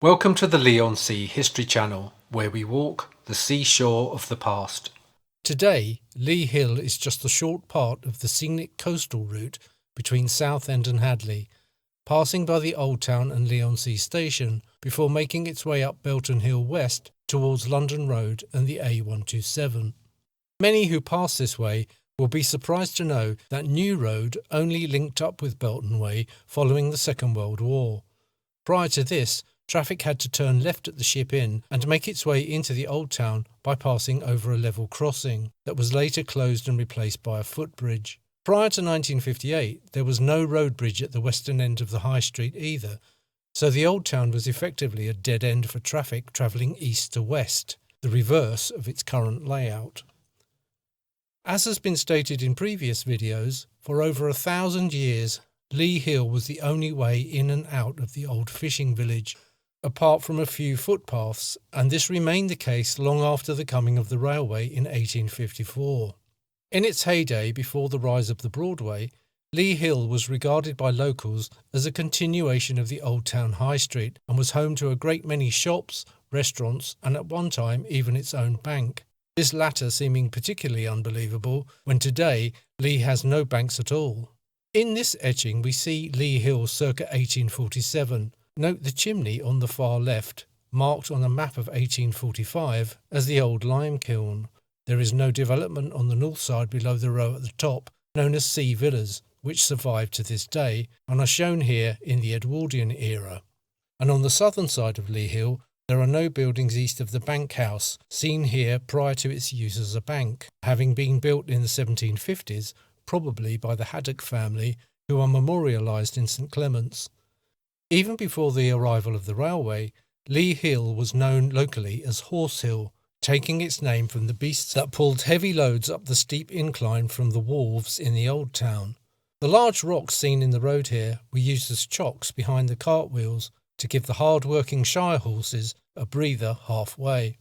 Welcome to the Leigh-On-Sea History Channel, where we walk the seashore of the past. Today, Leigh Hill is just a short part of the scenic coastal route between Southend and Hadleigh, passing by the Old Town and Leigh-On-Sea station before making its way up Belton Hill west towards London Road and the A127. Many who pass this way will be surprised to know that New Road only linked up with Belton Way following the Second World War. Prior to this, traffic had to turn left at the Ship Inn and make its way into the Old Town by passing over a level crossing that was later closed and replaced by a footbridge. Prior to 1958, there was no road bridge at the western end of the High Street either, so the Old Town was effectively a dead end for traffic travelling east to west, the reverse of its current layout. As has been stated in previous videos, for over 1,000 years, Leigh Hill was the only way in and out of the old fishing village, apart from a few footpaths, and this remained the case long after the coming of the railway in 1854. In its heyday before the rise of the Broadway, Leigh Hill was regarded by locals as a continuation of the Old Town High Street and was home to a great many shops, restaurants, and at one time even its own bank. This latter seeming particularly unbelievable when today Leigh has no banks at all. In this etching we see Leigh Hill circa 1847. Note the chimney on the far left, marked on a map of 1845 as the old lime kiln. There is no development on the north side below the row at the top, known as Sea Villas, which survive to this day and are shown here in the Edwardian era. And on the southern side of Leigh Hill, there are no buildings east of the Bank House, seen here prior to its use as a bank, having been built in the 1750s, probably by the Hadleigh family, who are memorialised in St Clement's. Even before the arrival of the railway, Leigh Hill was known locally as Horse Hill, taking its name from the beasts that pulled heavy loads up the steep incline from the wharves in the Old Town. The large rocks seen in the road here were used as chocks behind the cartwheels to give the hard-working shire horses a breather halfway.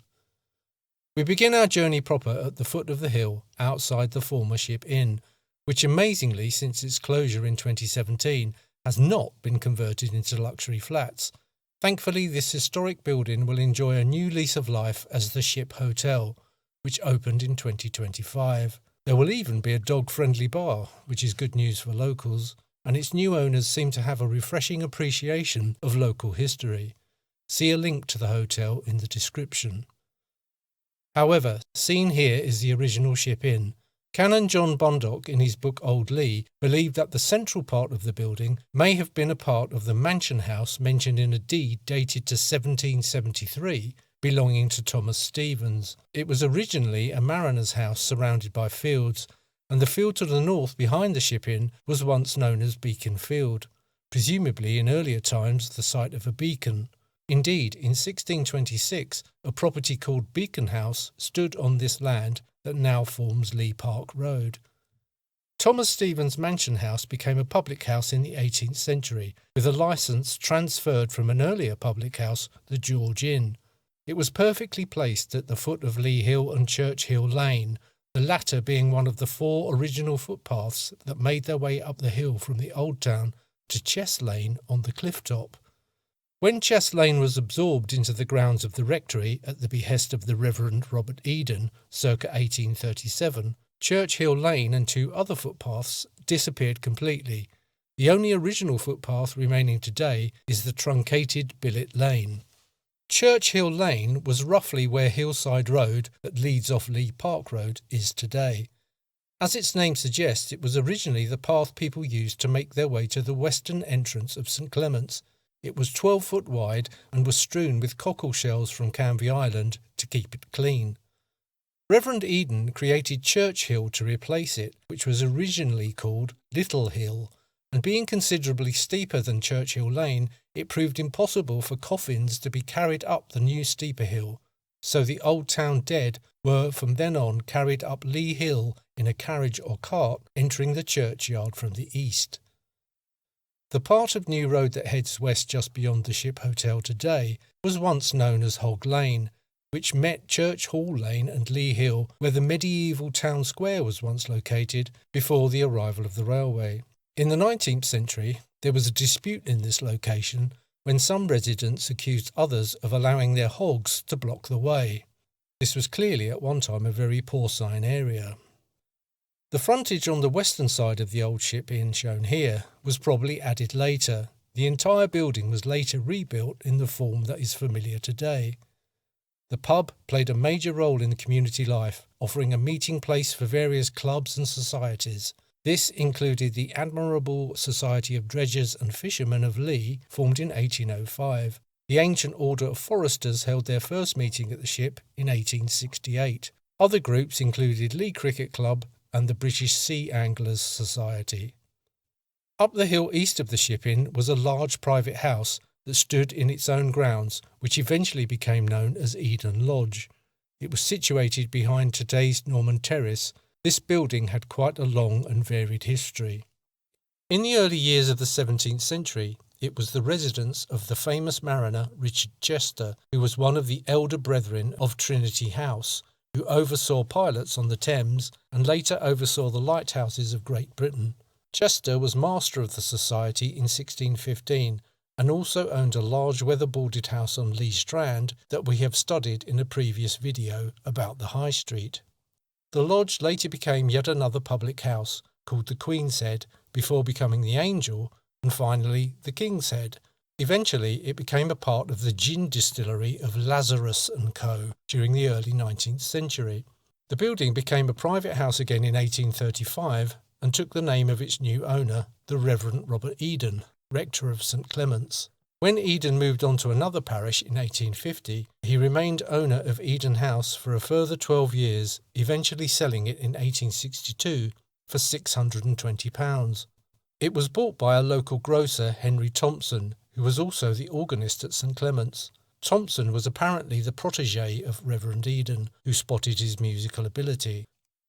We begin our journey proper at the foot of the hill outside the former Ship Inn, which amazingly, since its closure in 2017, has not been converted into luxury flats. Thankfully, this historic building will enjoy a new lease of life as the Ship Hotel, which opened in 2025. There will even be a dog-friendly bar, which is good news for locals, and its new owners seem to have a refreshing appreciation of local history. See a link to the hotel in the description. However, seen here is the original Ship Inn. Canon John Bundock, in his book Old Leigh, believed that the central part of the building may have been a part of the mansion house mentioned in a deed dated to 1773, belonging to Thomas Stevens. It was originally a mariner's house surrounded by fields, and the field to the north behind the Ship Inn was once known as Beacon Field, presumably in earlier times the site of a beacon. Indeed, in 1626, a property called Beacon House stood on this land that now forms Leigh Park Road. Thomas Stevens' mansion house became a public house in the 18th century, with a licence transferred from an earlier public house, the George Inn. It was perfectly placed at the foot of Leigh Hill and Church Hill Lane, the latter being one of the 4 original footpaths that made their way up the hill from the Old Town to Chess Lane on the cliff top. When Chess Lane was absorbed into the grounds of the rectory at the behest of the Reverend Robert Eden, circa 1837, Church Hill Lane and 2 other footpaths disappeared completely. The only original footpath remaining today is the truncated Billet Lane. Church Hill Lane was roughly where Hillside Road, that leads off Leigh Park Road, is today. As its name suggests, it was originally the path people used to make their way to the western entrance of St Clement's. It was 12 foot wide and was strewn with cockle shells from Canvey Island to keep it clean. Reverend Eden created Church Hill to replace it, which was originally called Little Hill, and being considerably steeper than Church Hill Lane, it proved impossible for coffins to be carried up the new steeper hill, so the Old Town dead were from then on carried up Leigh Hill in a carriage or cart entering the churchyard from the east. The part of New Road that heads west just beyond the Ship Hotel today was once known as Hog Lane, which met Church Hall Lane and Leigh Hill, where the medieval town square was once located before the arrival of the railway. In the 19th century, there was a dispute in this location when some residents accused others of allowing their hogs to block the way. This was clearly at one time a very porcine area. The frontage on the western side of the old Ship Inn, shown here, was probably added later. The entire building was later rebuilt in the form that is familiar today. The pub played a major role in the community life, offering a meeting place for various clubs and societies. This included the Admirable Society of Dredgers and Fishermen of Leigh, formed in 1805. The Ancient Order of Foresters held their first meeting at the ship in 1868. Other groups included Leigh Cricket Club and the British Sea Anglers Society. Up the hill east of the Ship Inn was a large private house that stood in its own grounds, which eventually became known as Eden Lodge. It was situated behind today's Norman Terrace. This building had quite a long and varied history. In the early years of the 17th century, it was the residence of the famous mariner Richard Chester, who was one of the elder brethren of Trinity House, who oversaw pilots on the Thames and later oversaw the lighthouses of Great Britain. Chester was master of the society in 1615 and also owned a large weatherboarded house on Lee Strand that we have studied in a previous video about the High Street. The lodge later became yet another public house called the Queen's Head before becoming the Angel and finally the King's Head. Eventually it became a part of the gin distillery of Lazarus & Co. during the early 19th century. The building became a private house again in 1835 and took the name of its new owner, the Reverend Robert Eden, rector of St Clement's. When Eden moved on to another parish in 1850, he remained owner of Eden House for a further 12 years, eventually selling it in 1862 for £620. It was bought by a local grocer, Henry Thompson, who was also the organist at St Clement's. Thompson was apparently the protégé of Reverend Eden, who spotted his musical ability.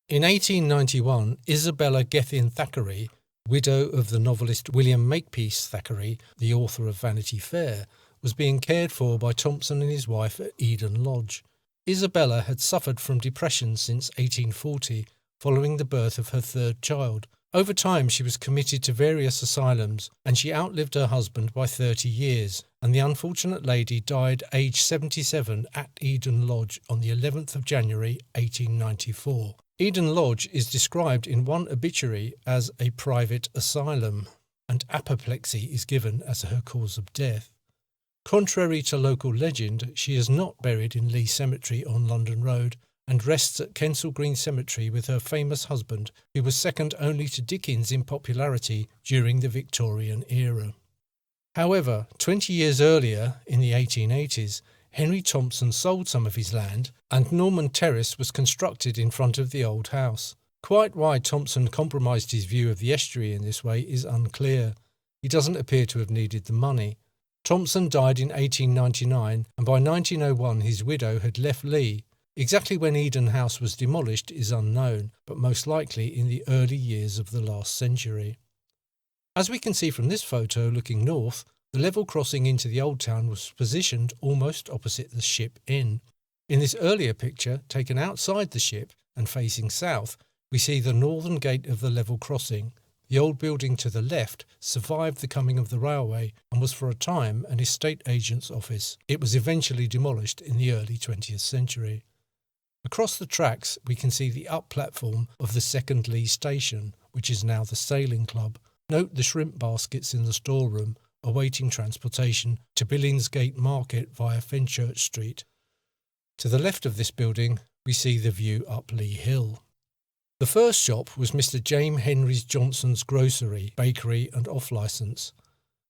In 1891, Isabella Gethin Thackeray, widow of the novelist William Makepeace Thackeray, the author of Vanity Fair, was being cared for by Thompson and his wife at Eden Lodge. Isabella had suffered from depression since 1840, following the birth of her third child. Over time she was committed to various asylums, and she outlived her husband by 30 years, and the unfortunate lady died aged 77 at Eden Lodge on the 11th of January 1894. Eden Lodge is described in one obituary as a private asylum, and apoplexy is given as her cause of death. Contrary to local legend, she is not buried in Leigh Cemetery on London Road and rests at Kensal Green Cemetery with her famous husband, who was second only to Dickens in popularity during the Victorian era. However, 20 years earlier, in the 1880s, Henry Thompson sold some of his land, and Norman Terrace was constructed in front of the old house. Quite why Thompson compromised his view of the estuary in this way is unclear. He doesn't appear to have needed the money. Thompson died in 1899, and by 1901 his widow had left Leigh. Exactly when Eden House was demolished is unknown, but most likely in the early years of the last century. As we can see from this photo looking north, the level crossing into the old town was positioned almost opposite the Ship Inn. In this earlier picture, taken outside the ship and facing south, we see the northern gate of the level crossing. The old building to the left survived the coming of the railway and was for a time an estate agent's office. It was eventually demolished in the early 20th century. Across the tracks we can see the up platform of the second Leigh station, which is now the Sailing Club. Note the shrimp baskets in the storeroom, awaiting transportation to Billingsgate Market via Fenchurch Street. To the left of this building we see the view up Leigh Hill. The first shop was Mr. James Henry Johnson's grocery, bakery and off-licence.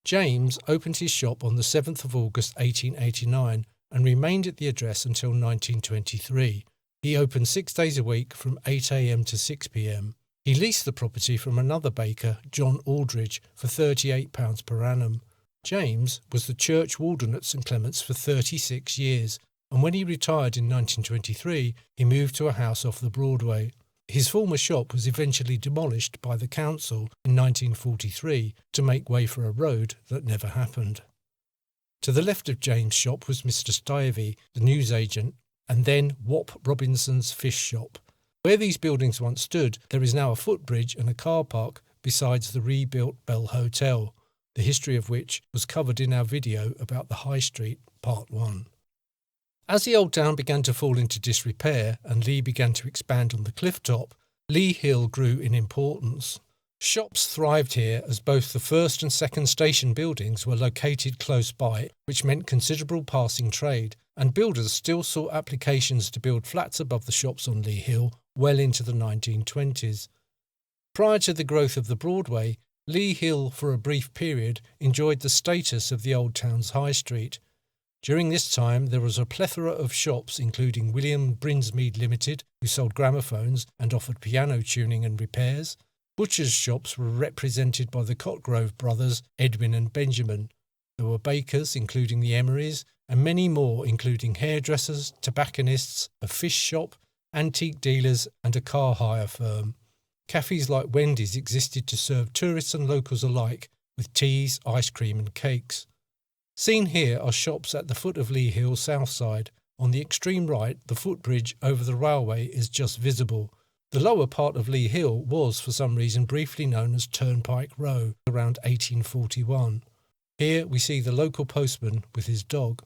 James opened his shop on the 7th of August 1889 and remained at the address until 1923. He opened 6 days a week from 8 a.m. to 6 p.m. He leased the property from another baker, John Aldridge, for £38 per annum. James was the church warden at St Clement's for 36 years, and when he retired in 1923, he moved to a house off the Broadway. His former shop was eventually demolished by the council in 1943 to make way for a road that never happened. To the left of James' shop was Mr. Stivey, the newsagent, and then Wop Robinson's fish shop. Where these buildings once stood, there is now a footbridge and a car park besides the rebuilt Bell Hotel. the history of which was covered in our video about the High Street, Part 1. As the old town began to fall into disrepair and Leigh began to expand on the cliff top, Leigh Hill grew in importance. Shops thrived here as both the first and second station buildings were located close by, which meant considerable passing trade, and builders still sought applications to build flats above the shops on Leigh Hill well into the 1920s. Prior to the growth of the Broadway, Leigh Hill for a brief period enjoyed the status of the old town's high street. During this time there was a plethora of shops including William Brinsmead Limited, who sold gramophones and offered piano tuning and repairs. Butchers' shops were represented by the Cotgrove brothers, Edwin and Benjamin. There were bakers, including the Emerys, and many more, including hairdressers, tobacconists, a fish shop, antique dealers, and a car hire firm. Cafes like Wendy's existed to serve tourists and locals alike, with teas, ice cream, and cakes. Seen here are shops at the foot of Leigh Hill south side. On the extreme right, the footbridge over the railway is just visible. The lower part of Leigh Hill was, for some reason, briefly known as Turnpike Row, around 1841. Here we see the local postman with his dog.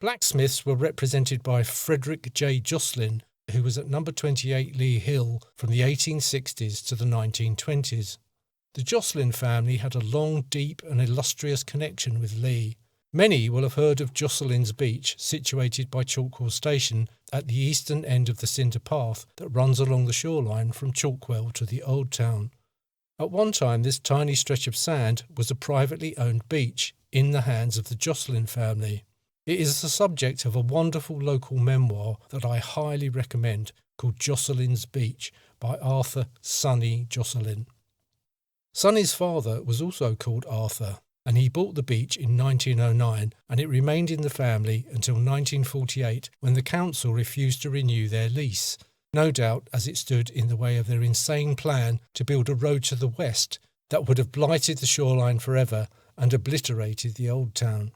Blacksmiths were represented by Frederick J. Joselyn, who was at number 28 Leigh Hill from the 1860s to the 1920s. The Joselyn family had a long, deep and illustrious connection with Leigh. Many will have heard of Joselyne's Beach, situated by Chalkwell Station at the eastern end of the cinder path that runs along the shoreline from Chalkwell to the Old Town. At one time this tiny stretch of sand was a privately owned beach in the hands of the Joselyn family. It is the subject of a wonderful local memoir that I highly recommend called Joselyne's Beach by Arthur Sonny Josselyn. Sonny's father was also called Arthur, and he bought the beach in 1909 and it remained in the family until 1948 when the council refused to renew their lease, no doubt as it stood in the way of their insane plan to build a road to the west that would have blighted the shoreline forever and obliterated the old town.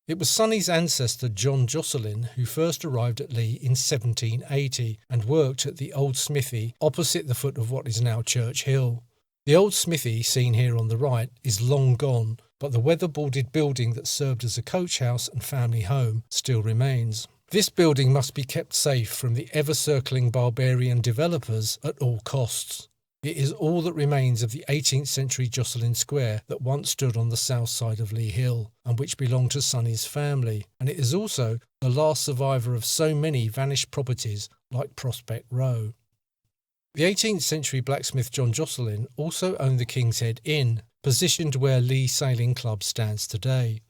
It was Sonny's ancestor John Joselyn who first arrived at Leigh in 1780 and worked at the old smithy opposite the foot of what is now Church Hill. The old smithy, seen here on the right, is long gone, but the weatherboarded building that served as a coach house and family home still remains. This building must be kept safe from the ever-circling barbarian developers at all costs. It is all that remains of the 18th century Joselyn Square that once stood on the south side of Leigh Hill and which belonged to Sonny's family, and it is also the last survivor of so many vanished properties like Prospect Row. The 18th century blacksmith John Joselyn also owned the King's Head Inn, positioned where Leigh Sailing Club stands today.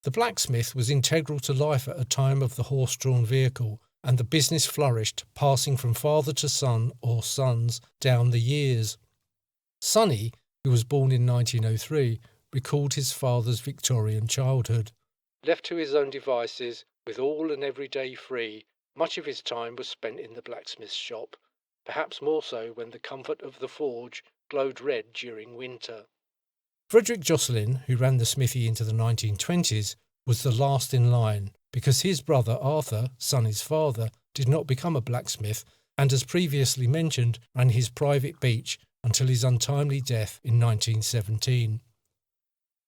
The blacksmith was integral to life at a time of the horse-drawn vehicle, and the business flourished, passing from father to son or sons down the years. Sonny, who was born in 1903, recalled his father's Victorian childhood. Left to his own devices, with all and every day free, much of his time was spent in the blacksmith's shop, perhaps more so when the comfort of the forge glowed red during winter. Frederick Joselyn, who ran the smithy into the 1920s, was the last in line, because his brother Arthur, Sonny's father, did not become a blacksmith and, as previously mentioned, ran his private beach until his untimely death in 1917.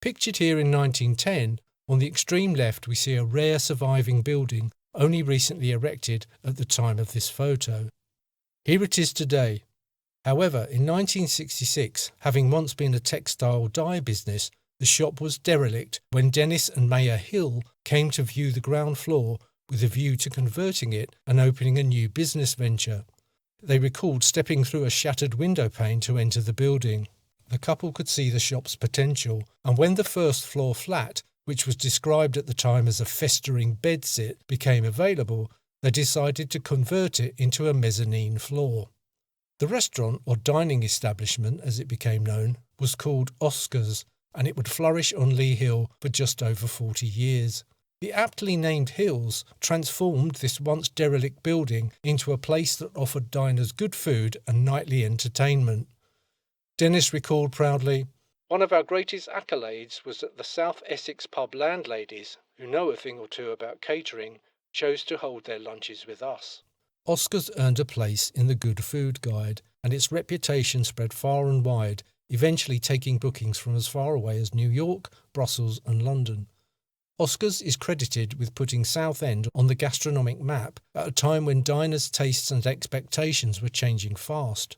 Pictured here in 1910, on the extreme left we see a rare surviving building only recently erected at the time of this photo. Here it is today. However, in 1966, having once been a textile dye business, the shop was derelict when Dennis and Mayor Hill came to view the ground floor with a view to converting it and opening a new business venture. They recalled stepping through a shattered window pane to enter the building. The couple could see the shop's potential, and when the first floor flat, which was described at the time as a festering bedsit, became available, they decided to convert it into a mezzanine floor. The restaurant, or dining establishment as it became known, was called Oscar's, and it would flourish on Leigh Hill for just over 40 years. The aptly named Hills transformed this once derelict building into a place that offered diners good food and nightly entertainment. Dennis recalled proudly, "One of our greatest accolades was that the South Essex pub landladies, who know a thing or two about catering, chose to hold their lunches with us." Oscar's earned a place in the Good Food Guide, and its reputation spread far and wide, eventually taking bookings from as far away as New York, Brussels and London. Oscars is credited with putting Southend on the gastronomic map at a time when diners' tastes and expectations were changing fast.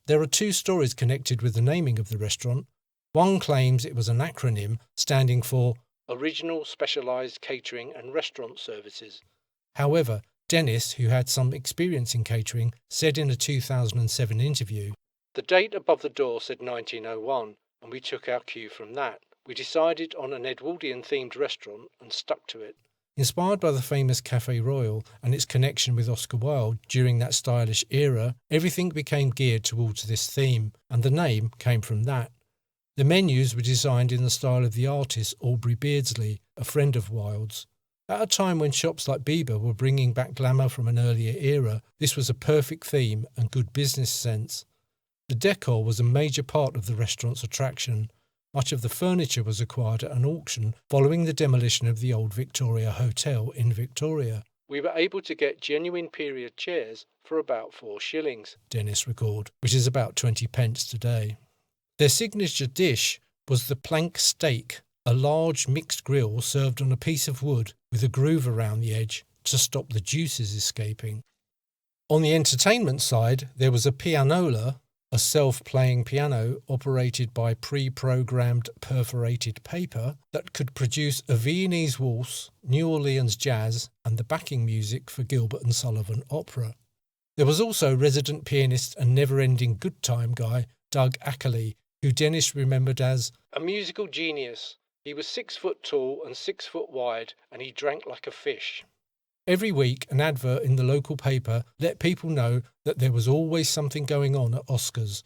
There are two stories connected with the naming of the restaurant. One claims it was an acronym standing for Original Specialised Catering and Restaurant Services. However, Dennis, who had some experience in catering, said in a 2007 interview, "The date above the door said 1901, and we took our cue from that. We decided on an Edwardian-themed restaurant and stuck to it." Inspired by the famous Café Royal and its connection with Oscar Wilde during that stylish era, everything became geared towards this theme, and the name came from that. The menus were designed in the style of the artist Aubrey Beardsley, a friend of Wilde's. At a time when shops like Bieber were bringing back glamour from an earlier era, this was a perfect theme and good business sense. The decor was a major part of the restaurant's attraction. Much of the furniture was acquired at an auction following the demolition of the old Victoria Hotel in Victoria. "We were able to get genuine period chairs for about 4 shillings, Dennis recalled, which is about 20 pence today. Their signature dish was the plank steak, a large mixed grill served on a piece of wood with a groove around the edge to stop the juices escaping. On the entertainment side, there was a pianola, a self-playing piano operated by pre-programmed perforated paper that could produce a Viennese waltz, New Orleans jazz, and the backing music for Gilbert and Sullivan opera. There was also resident pianist and never-ending good time guy Doug Ackerley, who Dennis remembered as a musical genius. He was 6 foot tall and 6 foot wide, and he drank like a fish." Every week, an advert in the local paper let people know that there was always something going on at Oscars.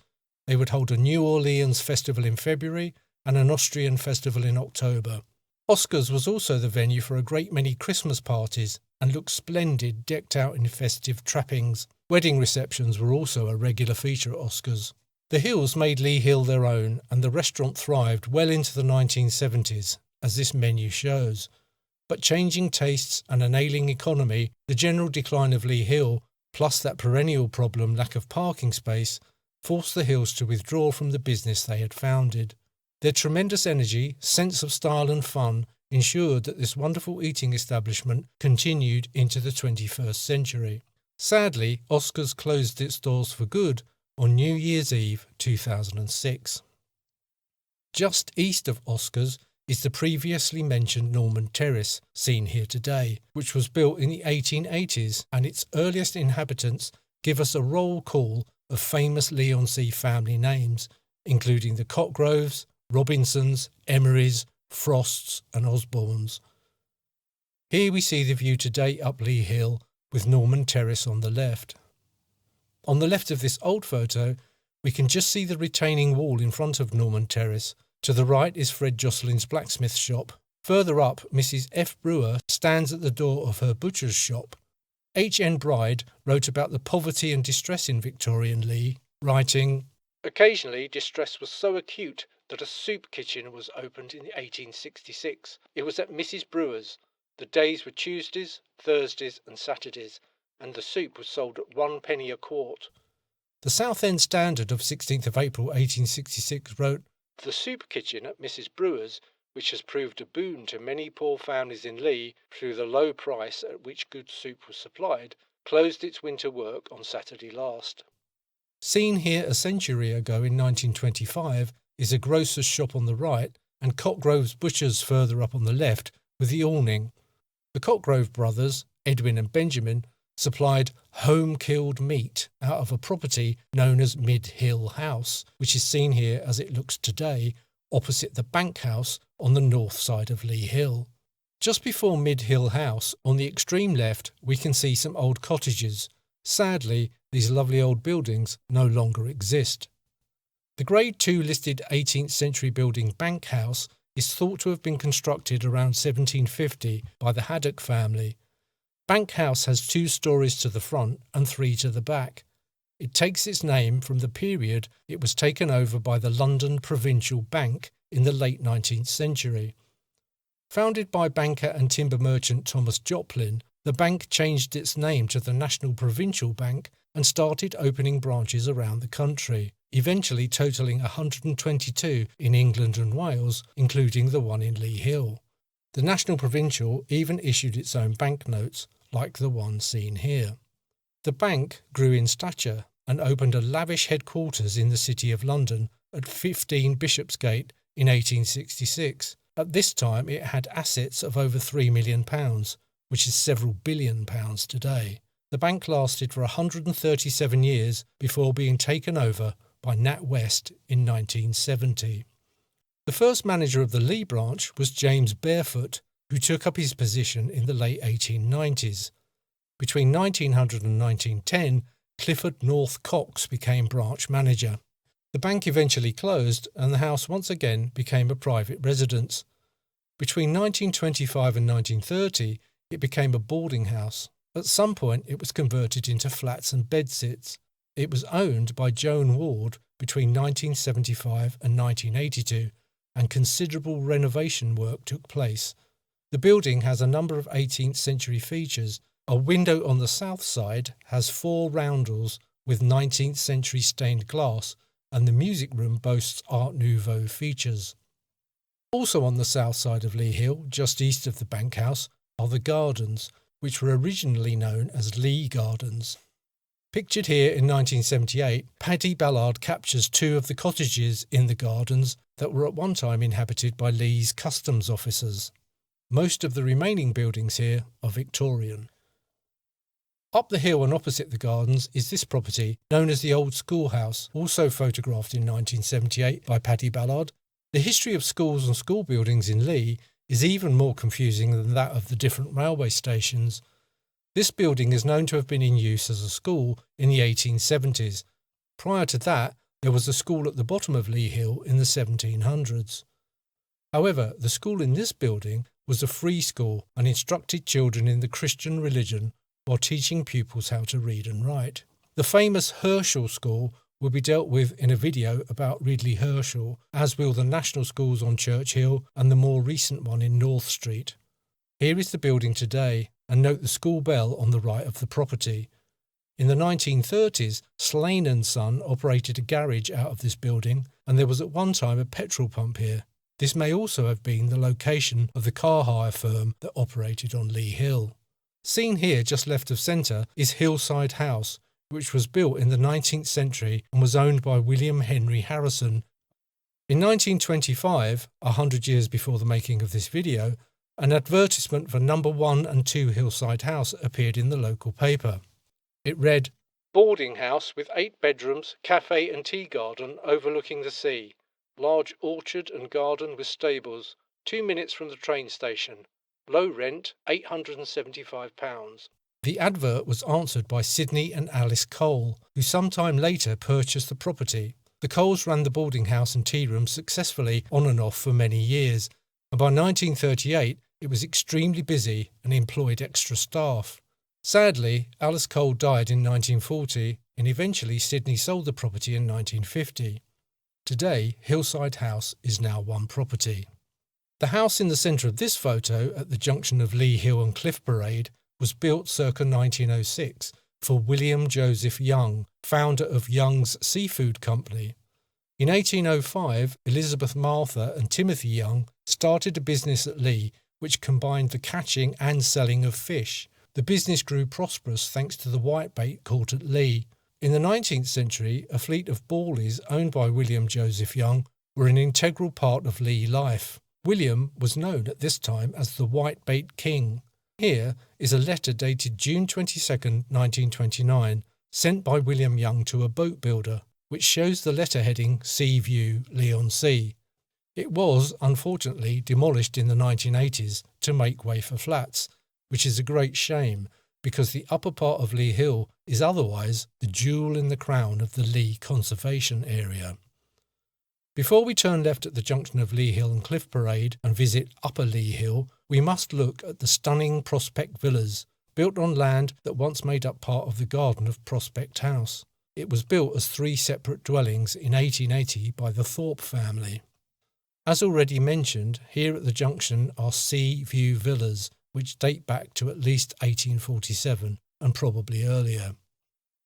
They would hold a New Orleans festival in February and an Austrian festival in October. Oscars was also the venue for a great many Christmas parties and looked splendid, decked out in festive trappings. Wedding receptions were also a regular feature at Oscars. The Hills made Leigh Hill their own, and the restaurant thrived well into the 1970s, as this menu shows. But changing tastes and an ailing economy, the general decline of Leigh Hill, plus that perennial problem lack of parking space, forced the Hills to withdraw from the business they had founded. Their tremendous energy, sense of style and fun ensured that this wonderful eating establishment continued into the 21st century. Sadly, Oscars closed its doors for good on New Year's Eve 2006. Just east of Oscars is the previously mentioned Norman Terrace, seen here today, which was built in the 1880s, and its earliest inhabitants give us a roll call of famous Leigh-On-Sea family names, including the Cotgroves, Robinsons, Emerys, Frosts and Osbornes. Here we see the view today up Leigh Hill, with Norman Terrace on the left. On the left of this old photo, we can just see the retaining wall in front of Norman Terrace. To the right is Fred Joscelyn's blacksmith shop. Further up, Mrs. F. Brewer stands at the door of her butcher's shop. H. N. Bride wrote about the poverty and distress in Victorian Leigh, writing, "Occasionally distress was so acute that a soup kitchen was opened in 1866. It was at Mrs. Brewer's. The days were Tuesdays, Thursdays and Saturdays, and the soup was sold at 1 penny a quart." The Southend Standard of 16th of April 1866 wrote, "The soup kitchen at Mrs. Brewer's, which has proved a boon to many poor families in Leigh through the low price at which good soup was supplied, closed its winter work on Saturday last." Seen here a century ago in 1925 is a grocer's shop on the right and Cotgrove's butcher's further up on the left with the awning. The Cotgrove brothers, Edwin and Benjamin, supplied home-killed meat out of a property known as Mid Hill House, which is seen here as it looks today, opposite the Bank House on the north side of Leigh Hill. Just before Mid Hill House, on the extreme left, we can see some old cottages. Sadly, these lovely old buildings no longer exist. The Grade 2 listed 18th century building Bank House is thought to have been constructed around 1750 by the Hadleigh family. Bank House has 2 stories to the front and 3 to the back. It takes its name from the period it was taken over by the London Provincial Bank in the late 19th century. Founded by banker and timber merchant Thomas Joselyn, the bank changed its name to the National Provincial Bank and started opening branches around the country. eventually totalling 122 in England and Wales, including the one in Leigh Hill. The National Provincial even issued its own banknotes, like the one seen here. The bank grew in stature and opened a lavish headquarters in the City of London at 15 Bishopsgate in 1866. At this time it had assets of over £3 million, which is several billion pounds today. The bank lasted for 137 years before being taken over by NatWest in 1970. The first manager of the Leigh branch was James Barefoot, who took up his position in the late 1890s. Between 1900 and 1910, Clifford North Cox became branch manager. The bank eventually closed and the house once again became a private residence. Between 1925 and 1930, it became a boarding house. At some point, it was converted into flats and bedsits. It was owned by Joan Ward between 1975 and 1982, and considerable renovation work took place. The building has a number of 18th century features. A window on the south side has 4 roundels with 19th century stained glass, and the music room boasts Art Nouveau features. Also on the south side of Leigh Hill, just east of the bank house, are the gardens, which were originally known as Leigh Gardens. Pictured here in 1978, Paddy Ballard captures 2 of the cottages in the gardens that were at one time inhabited by Leigh's customs officers. Most of the remaining buildings here are Victorian. Up the hill and opposite the gardens is this property, known as the Old Schoolhouse, also photographed in 1978 by Paddy Ballard. The history of schools and school buildings in Leigh is even more confusing than that of the different railway stations. This building is known to have been in use as a school in the 1870s. Prior to that, there was a school at the bottom of Leigh Hill in the 1700s. However, the school in this building was a free school and instructed children in the Christian religion while teaching pupils how to read and write. The famous Herschel School will be dealt with in a video about Ridley Herschel, as will the national schools on Church Hill and the more recent one in North Street. Here is the building today, and note the school bell on the right of the property. In the 1930s, Slane & Son operated a garage out of this building, and there was at one time a petrol pump here. This may also have been the location of the car hire firm that operated on Leigh Hill. Seen here just left of centre is Hillside House, which was built in the 19th century and was owned by William Henry Harrison. In 1925, 100 years before the making of this video, an advertisement for number 1 and 2 Hillside House appeared in the local paper. It read, "Boarding house with 8 bedrooms, cafe and tea garden overlooking the sea. Large orchard and garden with stables, 2 minutes from the train station. Low rent, £875. The advert was answered by Sidney and Alice Cole, who sometime later purchased the property. The Coles ran the boarding house and tea room successfully on and off for many years, and by 1938 it was extremely busy and employed extra staff. Sadly, Alice Cole died in 1940, and eventually Sidney sold the property in 1950. Today, Hillside House is now one property. The house in the centre of this photo, at the junction of Leigh Hill and Cliff Parade, was built circa 1906 for William Joseph Young, founder of Young's Seafood Company. In 1805, Elizabeth Martha and Timothy Young started a business at Leigh which combined the catching and selling of fish. The business grew prosperous thanks to the whitebait caught at Leigh. In the 19th century, a fleet of Bawleys owned by William Joseph Young were an integral part of Leigh life. William was known at this time as the Whitebait King. Here is a letter dated June 22, 1929, sent by William Young to a boat builder, which shows the letter heading Sea View, Leigh-On-Sea. It was, unfortunately, demolished in the 1980s to make way for flats, which is a great shame because the upper part of Leigh Hill is otherwise the jewel in the crown of the Leigh Conservation Area. Before we turn left at the junction of Leigh Hill and Cliff Parade and visit Upper Leigh Hill, we must look at the stunning Prospect Villas, built on land that once made up part of the garden of Prospect House. It was built as 3 separate dwellings in 1880 by the Thorpe family. As already mentioned, here at the junction are Sea View Villas, which date back to at least 1847 and probably earlier.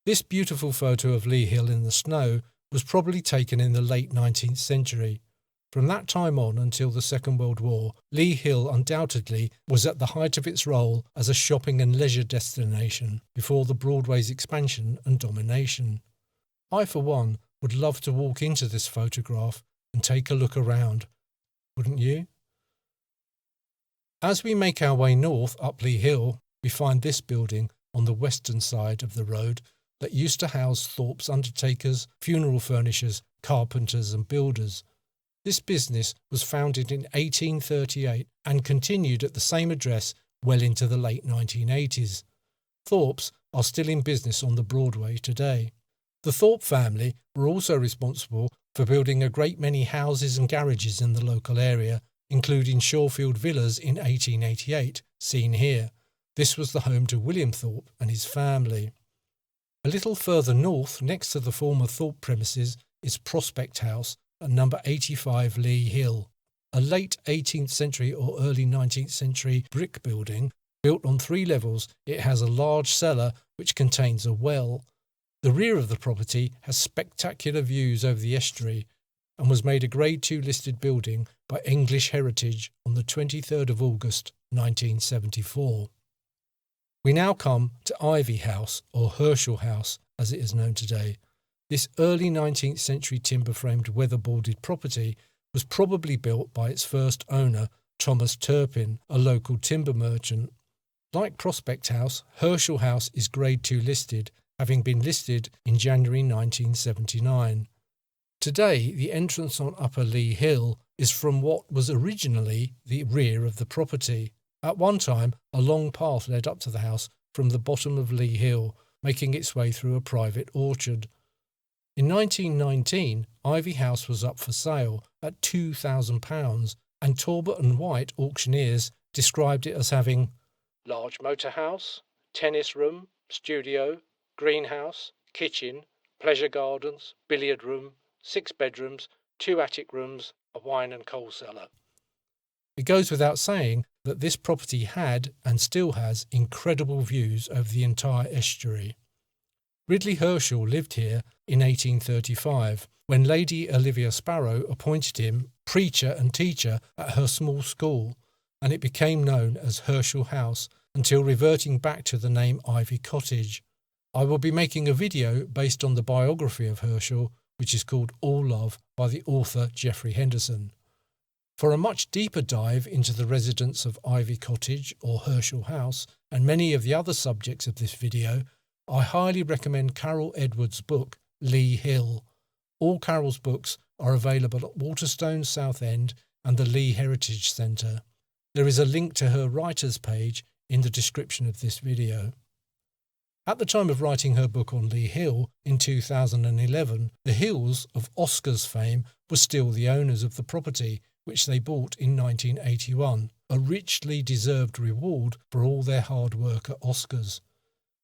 This beautiful photo of Leigh Hill in the snow was probably taken in the late 19th century. From that time on until the Second World War, Leigh Hill undoubtedly was at the height of its role as a shopping and leisure destination before the Broadway's expansion and domination. I, for one, would love to walk into this photograph and take a look around. Wouldn't you? As we make our way north up Leigh Hill, we find this building on the western side of the road that used to house Thorpe's undertakers, funeral furnishers, carpenters and builders. This business was founded in 1838 and continued at the same address well into the late 1980s. Thorpe's are still in business on the Broadway today. The Thorpe family were also responsible for building a great many houses and garages in the local area, including Shawfield Villas in 1888, seen here. This was the home to William Thorpe and his family. A little further north, next to the former Thorpe premises, is Prospect House at number 85 Leigh Hill, a late 18th century or early 19th century brick building. Built on 3 levels, it has a large cellar which contains a well. The rear of the property has spectacular views over the estuary and was made a Grade 2 listed building by English Heritage on the 23rd of August 1974. We now come to Ivy House, or Herschel House as it is known today. This early 19th century timber-framed weatherboarded property was probably built by its first owner, Thomas Turpin, a local timber merchant. Like Prospect House, Herschel House is Grade 2 listed, having been listed in January 1979. Today, the entrance on Upper Leigh Hill is from what was originally the rear of the property. At one time, a long path led up to the house from the bottom of Leigh Hill, making its way through a private orchard. In 1919, Ivy House was up for sale at £2,000, and Talbot and White auctioneers described it as having large motor house, tennis room, studio, greenhouse, kitchen, pleasure gardens, billiard room, 6 bedrooms, 2 attic rooms, a wine and coal cellar. It goes without saying that this property had and still has incredible views over the entire estuary. Ridley Herschel lived here in 1835 when Lady Olivia Sparrow appointed him preacher and teacher at her small school, and it became known as Herschel House until reverting back to the name Ivy Cottage. I will be making a video based on the biography of Herschel, which is called All Love by the author Geoffrey Henderson. For a much deeper dive into the residents of Ivy Cottage or Herschel House and many of the other subjects of this video, I highly recommend Carol Edwards' book, Leigh Hill. All Carol's books are available at Waterstones Southend and the Leigh Heritage Centre. There is a link to her writer's page in the description of this video. At the time of writing her book on Leigh Hill in 2011, the Hills of Oscars fame were still the owners of the property, which they bought in 1981, a richly deserved reward for all their hard work at Oscars.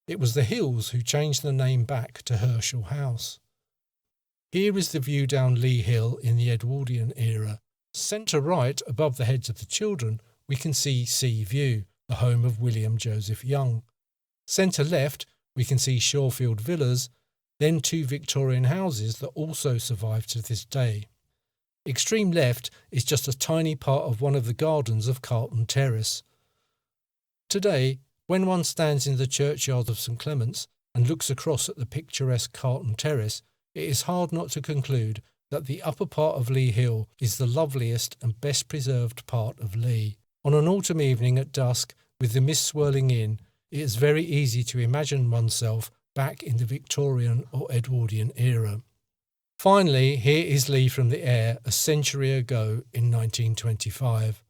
It was the Hills who changed the name back to Herschel House. Here is the view down Leigh Hill in the Edwardian era. Centre right, above the heads of the children, we can see Sea View, the home of William Joseph Young. Centre left, we can see Shawfield Villas, then 2 Victorian houses that also survive to this day. Extreme left is just a tiny part of one of the gardens of Carlton Terrace. Today, when one stands in the churchyard of St Clement's and looks across at the picturesque Carlton Terrace, it is hard not to conclude that the upper part of Leigh Hill is the loveliest and best preserved part of Leigh. On an autumn evening at dusk, with the mist swirling in, it is very easy to imagine oneself back in the Victorian or Edwardian era. Finally, here is Leigh from the air a century ago in 1925.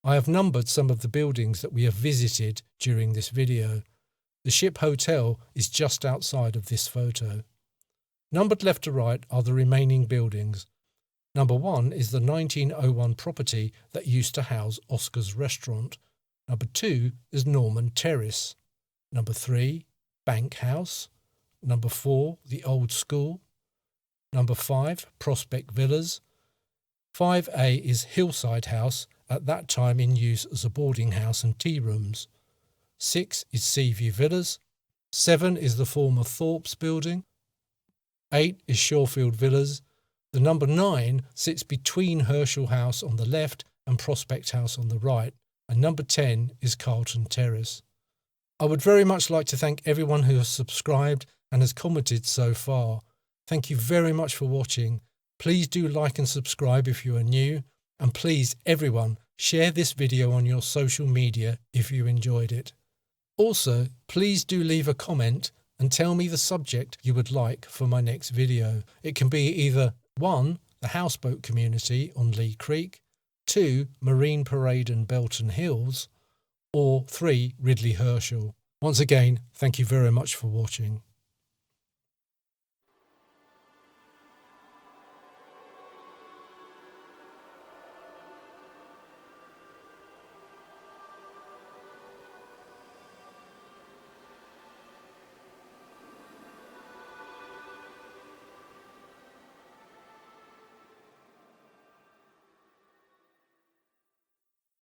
I have numbered some of the buildings that we have visited during this video. The Ship Hotel is just outside of this photo. Numbered left to right are the remaining buildings. Number 1 is the 1901 property that used to house Oscar's restaurant. Number 2 is Norman Terrace. Number 3, Bank House. Number 4, the Old School. Number 5, Prospect Villas. 5A is Hillside House, at that time in use as a boarding house and tea rooms. 6 is Seaview Villas. 7 is the former Thorpe's building. 8 is Shorefield Villas. The number 9 sits between Herschel House on the left and Prospect House on the right, and number 10 is Carlton Terrace. I would very much like to thank everyone who has subscribed and has commented so far. Thank you very much for watching. Please do like and subscribe if you are new, and please everyone share this video on your social media if you enjoyed it. Also, please do leave a comment and tell me the subject you would like for my next video. It can be either 1. The houseboat community on Lee Creek, 2. Marine Parade and Belton Hills, or 3. Ridley Herschel. Once again, thank you very much for watching.